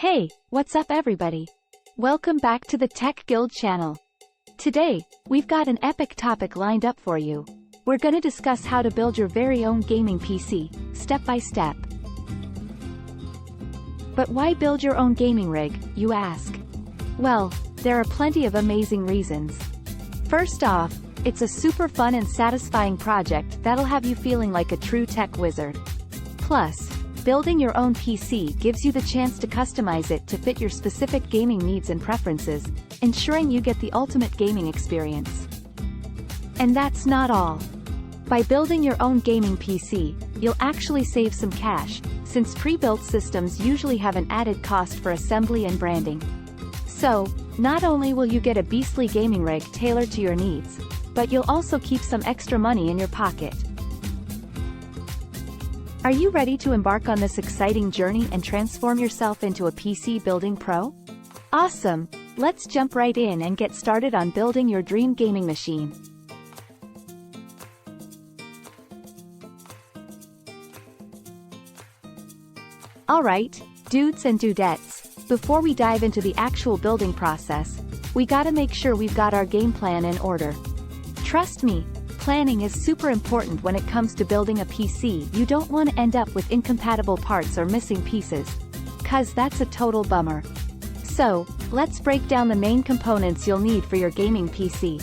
Hey, what's up everybody? Welcome back to the Tech Guild channel. Today, we've got an epic topic lined up for you. We're gonna discuss how to build your very own gaming PC, step by step. But why build your own gaming rig, you ask? Well, there are plenty of amazing reasons. First off, it's a super fun and satisfying project that'll have you feeling like a true tech wizard. Plus, building your own PC gives you the chance to customize it to fit your specific gaming needs and preferences, ensuring you get the ultimate gaming experience. And that's not all. By building your own gaming PC, you'll actually save some cash, since pre-built systems usually have an added cost for assembly and branding. So, not only will you get a beastly gaming rig tailored to your needs, but you'll also keep some extra money in your pocket. Are you ready to embark on this exciting journey and transform yourself into a PC building pro? Awesome! Let's jump right in and get started on building your dream gaming machine. Alright, dudes and dudettes, before we dive into the actual building process, we gotta make sure we've got our game plan in order. Trust me, planning is super important when it comes to building a PC. You don't want to end up with incompatible parts or missing pieces, 'cause that's a total bummer. So, let's break down the main components you'll need for your gaming PC.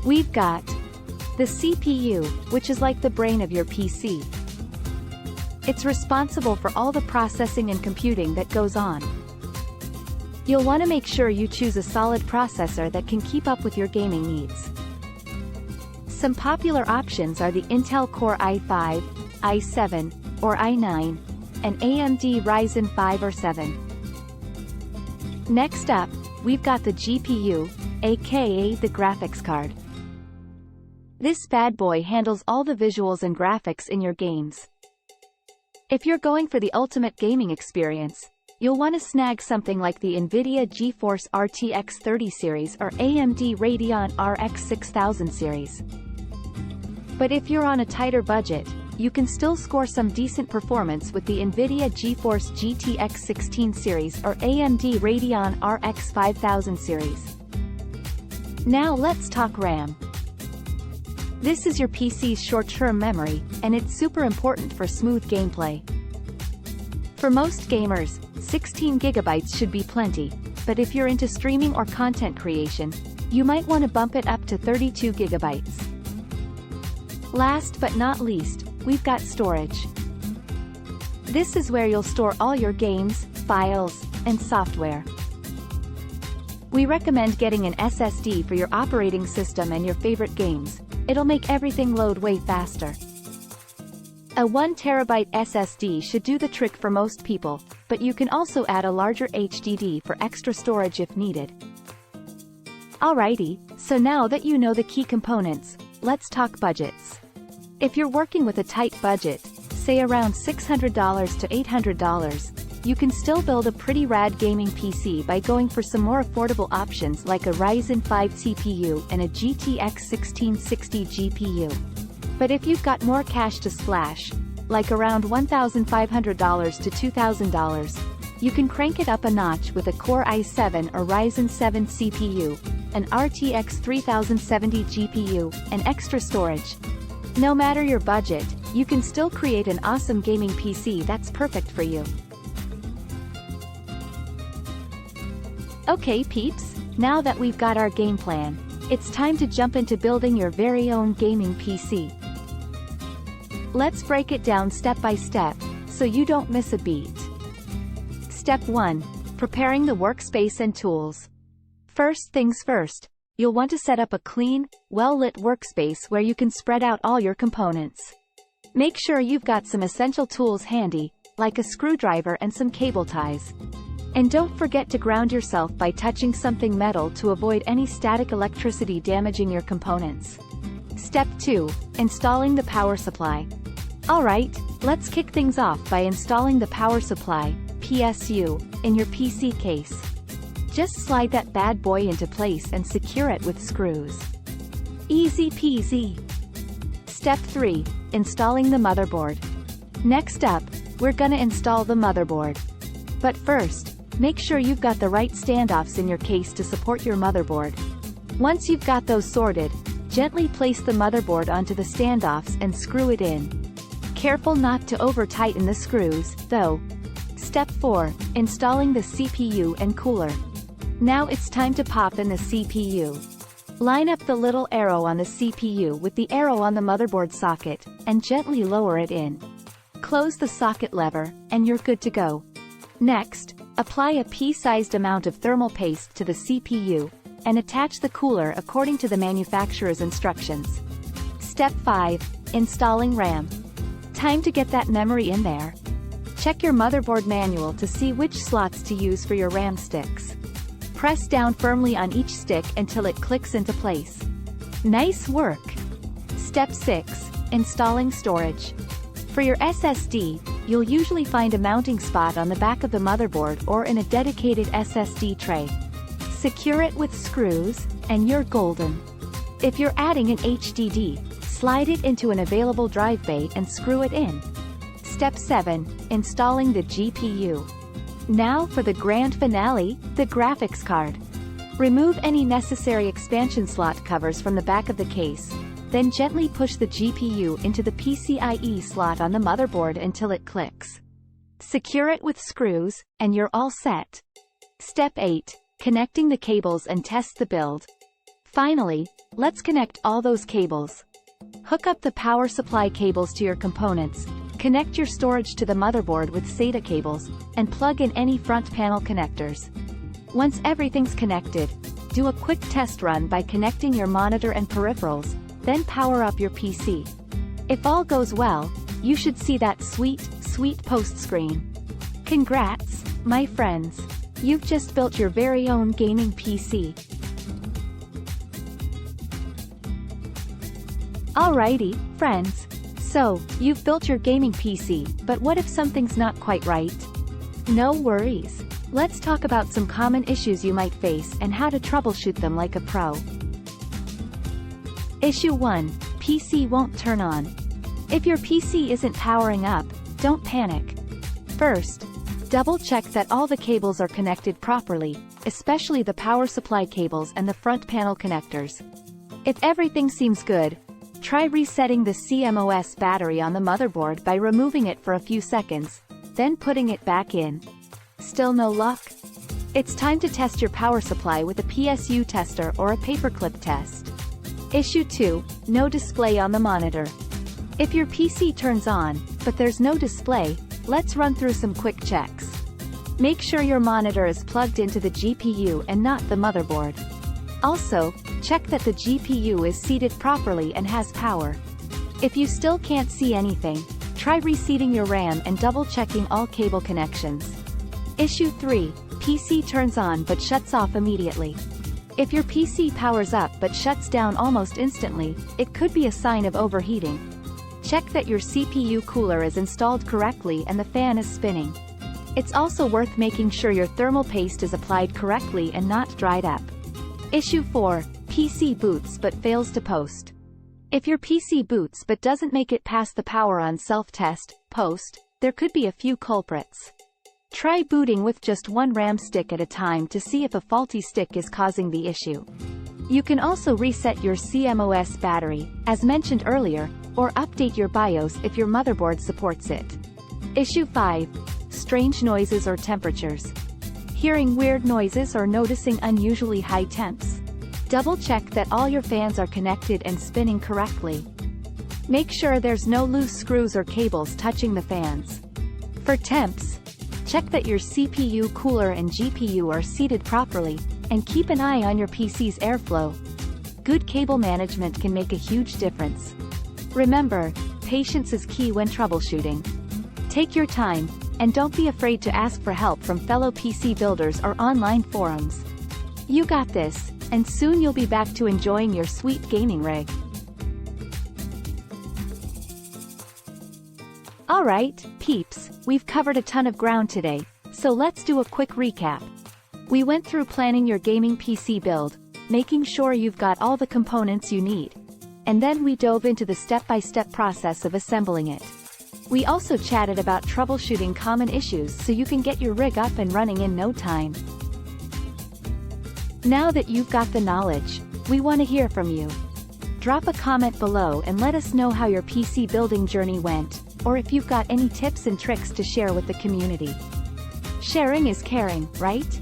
We've got the CPU, which is like the brain of your PC. It's responsible for all the processing and computing that goes on. You'll want to make sure you choose a solid processor that can keep up with your gaming needs. Some popular options are the Intel Core i5, i7, or i9, and AMD Ryzen 5 or 7. Next up, we've got the GPU, aka the graphics card. This bad boy handles all the visuals and graphics in your games. If you're going for the ultimate gaming experience, you'll want to snag something like the NVIDIA GeForce RTX 30 series or AMD Radeon RX 6000 series. But if you're on a tighter budget, you can still score some decent performance with the NVIDIA GeForce GTX 16 series or AMD Radeon RX 5000 series. Now let's talk RAM. This is your PC's short-term memory, and it's super important for smooth gameplay. For most gamers, 16 GB should be plenty, but if you're into streaming or content creation, you might want to bump it up to 32 GB. Last but not least, we've got storage. This is where you'll store all your games, files, and software. We recommend getting an SSD for your operating system and your favorite games. It'll make everything load way faster. A 1 TB SSD should do the trick for most people, but you can also add a larger HDD for extra storage if needed. Alrighty, so now that you know the key components, let's talk budgets. If you're working with a tight budget, say around $600 to $800, you can still build a pretty rad gaming PC by going for some more affordable options like a Ryzen 5 CPU and a GTX 1660 GPU. But if you've got more cash to splash, like around $1,500 to $2,000, you can crank it up a notch with a Core i7 or Ryzen 7 CPU, an RTX 3070 GPU, and extra storage. No matter your budget, you can still create an awesome gaming PC that's perfect for you. Okay peeps, now that we've got our game plan, it's time to jump into building your very own gaming PC. Let's break it down step by step, so you don't miss a beat. Step 1. Preparing the workspace and tools. First things first, you'll want to set up a clean, well-lit workspace where you can spread out all your components. Make sure you've got some essential tools handy, like a screwdriver and some cable ties. And don't forget to ground yourself by touching something metal to avoid any static electricity damaging your components. Step 2. Installing the power supply. Alright, let's kick things off by installing the power supply, PSU, in your PC case. Just slide that bad boy into place and secure it with screws. Easy peasy. Step 3. Installing the motherboard. Next up, we're gonna install the motherboard. But first, Make sure you've got the right standoffs in your case to support your motherboard. Once you've got those sorted, gently place the motherboard onto the standoffs and screw it in. Careful not to over-tighten the screws, though. Step 4. Installing the CPU and cooler. Now it's time to pop in the CPU. Line up the little arrow on the CPU with the arrow on the motherboard socket, and gently lower it in. Close the socket lever, and you're good to go. Next, apply a pea-sized amount of thermal paste to the CPU, and attach the cooler according to the manufacturer's instructions. Step 5. Installing RAM. Time to get that memory in there. Check your motherboard manual to see which slots to use for your RAM sticks. Press down firmly on each stick until it clicks into place. Nice work! Step 6. Installing storage. For your SSD, you'll usually find a mounting spot on the back of the motherboard or in a dedicated SSD tray. Secure it with screws, and you're golden. If you're adding an HDD, slide it into an available drive bay and screw it in. Step 7. Installing the GPU. Now for the grand finale, the graphics card. Remove any necessary expansion slot covers from the back of the case, then gently push the GPU into the PCIe slot on the motherboard until it clicks. Secure it with screws, and you're all set. Step 8. Connecting the cables and test the build. Finally, let's connect all those cables. Hook up the power supply cables to your components, connect your storage to the motherboard with SATA cables, and plug in any front panel connectors. Once everything's connected, do a quick test run by connecting your monitor and peripherals, then power up your PC. If all goes well, you should see that sweet post screen. Congrats, my friends! You've just built your very own gaming PC. Alrighty, friends. So, you've built your gaming PC, but what if something's not quite right? No worries. Let's talk about some common issues you might face and how to troubleshoot them like a pro. Issue 1. PC won't turn on. If your PC isn't powering up, don't panic. First, double-check that all the cables are connected properly, especially the power supply cables and the front panel connectors. If everything seems good, try resetting the CMOS battery on the motherboard by removing it for a few seconds, then putting it back in. Still no luck? It's time to test your power supply with a PSU tester or a paperclip test. Issue 2. No display on the monitor. If your PC turns on, but there's no display, let's run through some quick checks. Make sure your monitor is plugged into the GPU and not the motherboard. Also, check that the GPU is seated properly and has power. If you still can't see anything, try reseating your RAM and double-checking all cable connections. Issue 3. PC turns on but shuts off immediately. If your PC powers up but shuts down almost instantly, it could be a sign of overheating. Check that your CPU cooler is installed correctly and the fan is spinning. It's also worth making sure your thermal paste is applied correctly and not dried up. Issue 4. PC boots but fails to post. If your PC boots but doesn't make it past the power on self-test, post, there could be a few culprits. Try booting with just one RAM stick at a time to see if a faulty stick is causing the issue. You can also reset your CMOS battery, as mentioned earlier, or update your BIOS if your motherboard supports it. Issue 5. Strange noises or temperatures. Hearing weird noises or noticing unusually high temps? Double-check that all your fans are connected and spinning correctly. Make sure there's no loose screws or cables touching the fans. For temps, check that your CPU cooler and GPU are seated properly, and keep an eye on your PC's airflow. Good cable management can make a huge difference. Remember, patience is key when troubleshooting. Take your time, and don't be afraid to ask for help from fellow PC builders or online forums. You got this, and soon you'll be back to enjoying your sweet gaming rig. Alright, peeps, we've covered a ton of ground today, so let's do a quick recap. We went through planning your gaming PC build, making sure you've got all the components you need, and then we dove into the step-by-step process of assembling it. We also chatted about troubleshooting common issues so you can get your rig up and running in no time. Now that you've got the knowledge, we want to hear from you. Drop a comment below and let us know how your PC building journey went, or if you've got any tips and tricks to share with the community. Sharing is caring, right?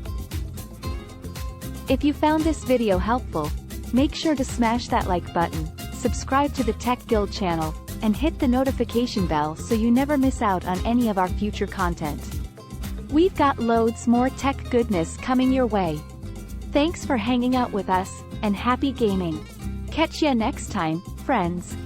If you found this video helpful, make sure to smash that like button, subscribe to the Tech Guild channel, and hit the notification bell so you never miss out on any of our future content. We've got loads more tech goodness coming your way. Thanks for hanging out with us, and happy gaming. Catch ya next time, friends.